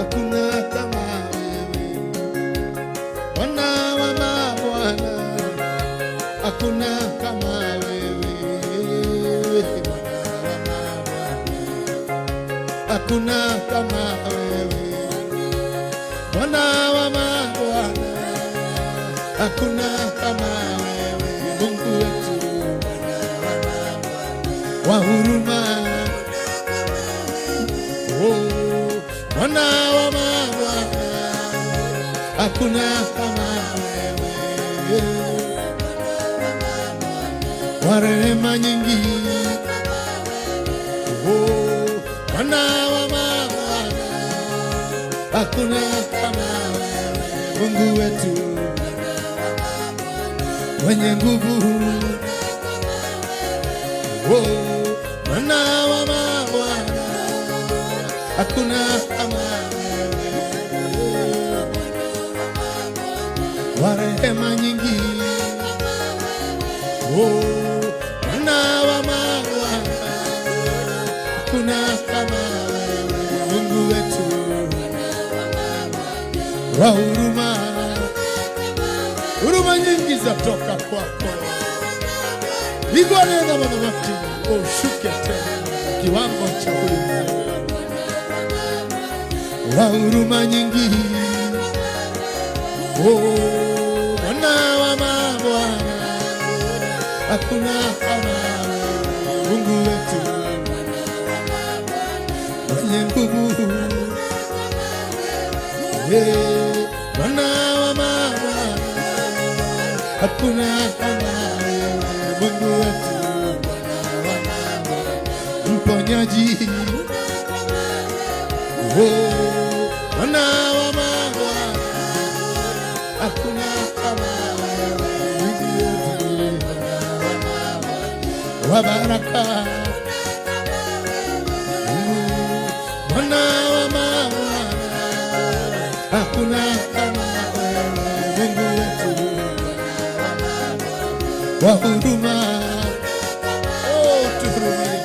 hakuna kama wewe. Bwana wa mabwana, hakuna kama wewe. Bwana wa mabwana, hakuna kama wewe. Bwana wa mabwana, hakuna kama wewe. Mungu wetu, Bwana wa mabwana, wa huruma, Bwana wa mabwana, hakuna kama wewe. Wa rehema nyingi, Bwana wa mabwana, hakuna kama wewe. Mungu wetu mwenye nguvu, Bwana wa mabwana, hakuna kama wewe. Wa rehema nyingi, Bwana wa mabwana, hakuna kama wewe. Mungu wetu wa huruma, huruma nyingi zatoka kwako. Igwanena manamati, ushuke tena kiwango cha ulimwengu. Wa huruma nyingi, Bwana wa mabwana, hakuna kama wewe. Mungu wetu mwenye nguvu, Bwana wa mabwana, hakuna kama wewe. Mungu wetu mponyaji, Bwana wa mabwana, hakuna kama wewe. Mungu wetu wa baraka, Bwana wa mabwana, hakuna kama wewe. Mungu wetu wa huruma, tuhurumie.